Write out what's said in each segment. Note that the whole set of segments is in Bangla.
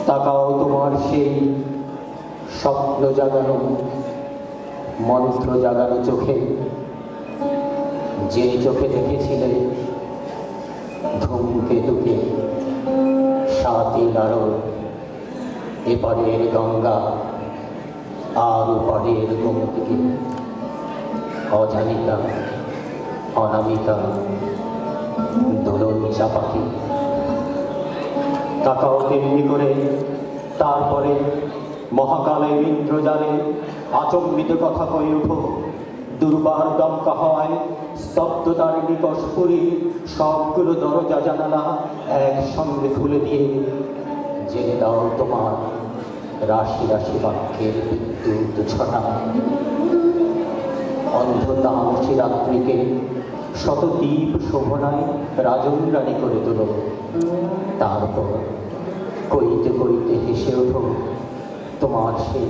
তাকাও তোমার সেই স্বপ্ন জাগানো মন্ত্র জাগানো চোখে, যে চোখে দেখেছিলে ধূমকেতুকে, সাতিল আলো, এপারের গঙ্গা আর ওপারের গোমতীকে, অজানিকা অনামিকা দোলন চাপাতি। তাকাও তেমনি করে, তারপরে মহাকালের ইন্দ্রজালে আচম্বিত কথা কয়ে উঠো। দুর্বার দমকা হওয়ায় স্তব্ধতার নিকষ পুরী সবগুলো দরজা জানালা একসঙ্গে খুলে দিয়ে জেনে দাও তোমার রাশি রাশি বাক্যের বিদ্যুৎ ছটা। অন্ধতামসী রাত্রিকে শত দ্বীপ শোভনায় রাজন্দ্রাণী করে তোলো। তারপর কইতে কইতে হেসে ওঠো তোমার সেই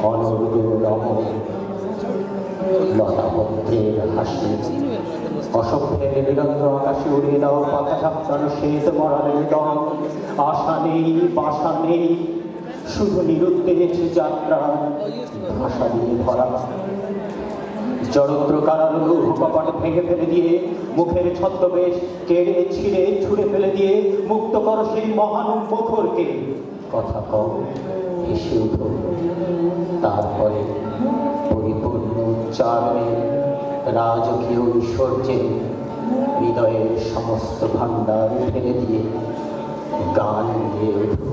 অনর্গ রমণ লতাপত্রের হাসি। অসভ্যের নিরন্ধ্র আকাশে উড়িয়ে দাও পাতা ঝাপটানো শ্বেত মরালের দম। আশা নেই বাসা নেই, শুধু নিরুদ্দেশ যাত্রা, ভাষা দিয়ে ভরা। জড়ত্র কারার লৌহ কপাট ভেঙে ফেলে দিয়ে, মুখের ছদ্মবেশ কেড়ে ছিঁড়ে ছুঁড়ে ফেলে দিয়ে মুক্ত করো সেই মহান মুখরকে। কথা কও, হেসে উঠো, তারপরে পরিপূর্ণ উচ্চারণে রাজকীয় ঐশ্বর্যে হৃদয়ের সমস্ত ভাণ্ডার ফেলে দিয়ে গান গেয়ে উঠো।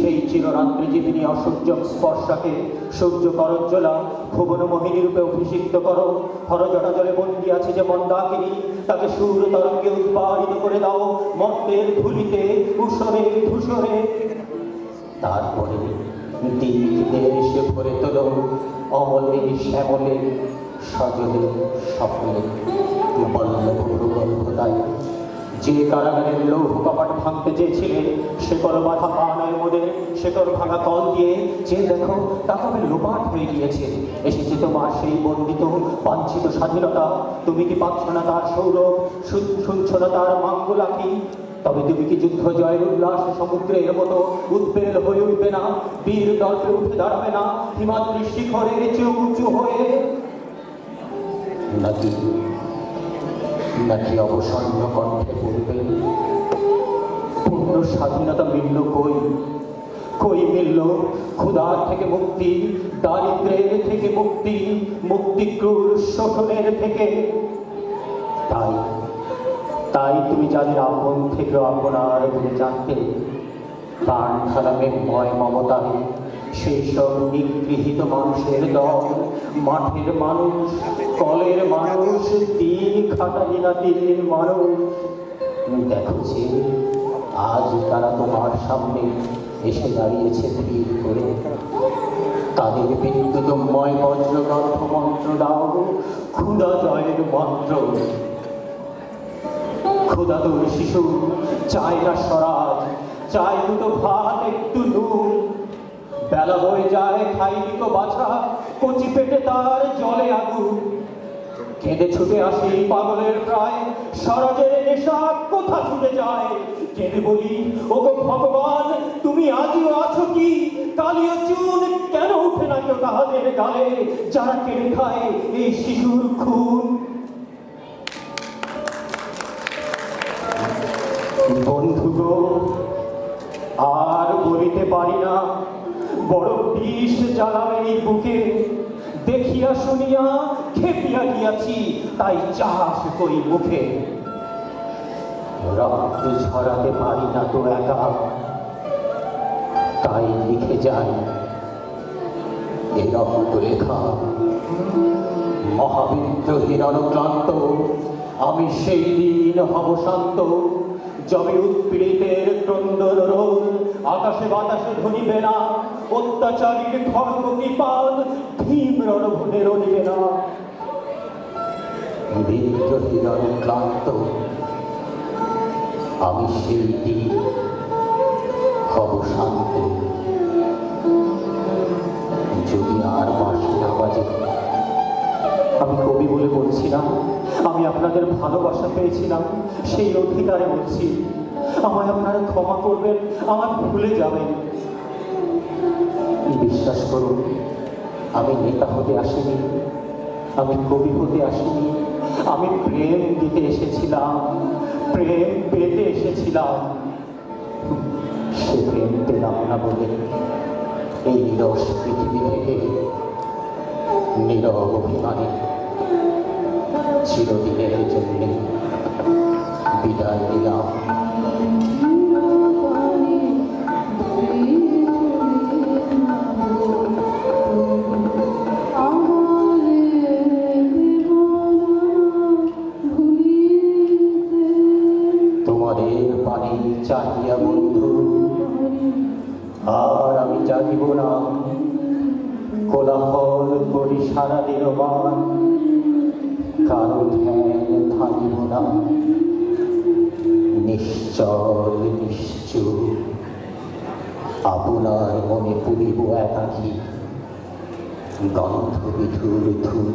সেই চিররাত্রি জীবিনী অসূর্য স্পর্শকে সূর্য করজ্জলা ভুবন মোহিনী রূপে অভিষিক্ত করো। হরজটা জলে বন্দি আছে যে মন্দাকিনী, তাকে সুর তরঙ্গে উৎপাদিত করে দাও মর্তের ধুলিতে উষরে ধূসরে। তারপরে দিক দেশে ভরে তোলো অমলে শ্যামলে সজলে স্বপ্নে বল্লভ গল্পতায়। যে কারাগারের লৌহ কপাট ভাঙতে চেয়েছিলে, শেকড় বাঁধা পা নয় মোদের, শেকড় ভাঙা কল দিয়ে যে দেখো তা তবে লোপাট হয়ে গিয়েছে। এসেছে তোমার সেই বন্দিত বাঞ্ছিত স্বাধীনতা। তুমি কি পাচ্ছ না তার সৌরভ, শুনছ না তার মাঙ্গলাকি? তবে তুমি কি যুদ্ধ জয়ের উল্লাস সমুদ্রের মতো উদ্বেল হয়ে উঠবে না? বীর দর্পে উঠে দাঁড়াবে না হিমাদ্রি শিখরের চেয়ে উঁচু হয়ে? নাকি অবসন্ন কণ্ঠে বলবে পূর্ণ স্বাধীনতা মিলল কই? কই মিলল ক্ষুধার থেকে মুক্তি, দারিদ্র্যের থেকে মুক্তি, মুক্তিক্রুর শোষণের থেকে? তাই তুমি যাদের আপন থেকে আপনার বলে জানতে, প্রাণ ঢালাবে ময় মমতায় সেই সব নিগৃহীত মানুষের দল, মাঠের মানুষ, কলের মানুষ, দিন খাটালি না দিনের মানুষ। দেখো যে আজ তারা তোমার সামনে এসে দাঁড়িয়েছে ভিড় করে। তাদের বিদ্যুৎময় বজ্রগর্ভ মন্ত্র দাও, ক্ষুধা জয়ের মন্ত্র। ক্ষুধাতুর শিশু চায় না স্বরাজ, চায় দুটো ভাত একটু নুন। বেলা হয়ে যায় খাইনি তো বাছা, কচি পেটে তার জলে আগুন। কেঁদে ছুটে আসি পাগলের প্রায়, স্বরাজের নেশা কোথা ছুটে যায়। কেঁদে বলি ওগো ভগবান, তুমি আজও আছো কি? কালিও চুন কেন উঠে না কেউ তাহাদের গালে, যারা কেড়ে খায় এই শিশুর খুন? বন্ধুগো, আর বলিতে পারি না, বড় বিষ জ্বালাবে এই বুকে। দেখিয়া শুনিয়া খেপিয়া গিয়াছি, তাই চাষ করি মুখে। রক্ত ঝরাতে পারি না তো একা, তাই লিখে যাই এ রক্ত লেখা। মহাবিদ্রোহীর অনুক্লান্ত আমি সেই দিন হব শান্ত, যবে উৎপীড়িতের ক্রন্দন রোল আকাশে বাতাসে ধরিবে না, অত্যাচারীর খড়গ কৃপাল ভীম রণভূমে রণিবে না। বিদ্রোহীর ক্লান্ত আমি সেই দিন হব শান্ত, যদি আর বাঁশি না বাজে। আমি কবি বলে বলছিলাম, আমি আপনাদের ভালোবাসা পেয়েছিলাম, সেই অধিকারে বলছি। আমায় আপনারা ক্ষমা করবেন, আমার ভুলে যাবেন। বিশ্বাস করুন, আমি নেতা হতে আসিনি, আমি কবি হতে আসিনি, আমি প্রেম দিতে এসেছিলাম, প্রেম পেতে এসেছিলাম। সে প্রেম পেলাম না বলে এই নিরস পৃথিবী থেকে নীরব অভিমানে চিরদিনের জন্য বিদায় দিলাম। তোমাদের পানি চাহিয়া বন্ধু আর আমি জানিব না, কোলাহল করি সারা নিরমান, কারো ধ্যান থাকিব না, নিশ্চল নিশ্চুপ আপনার মনে পুরিব একাকী গন্ধ বিধুর ধূপ।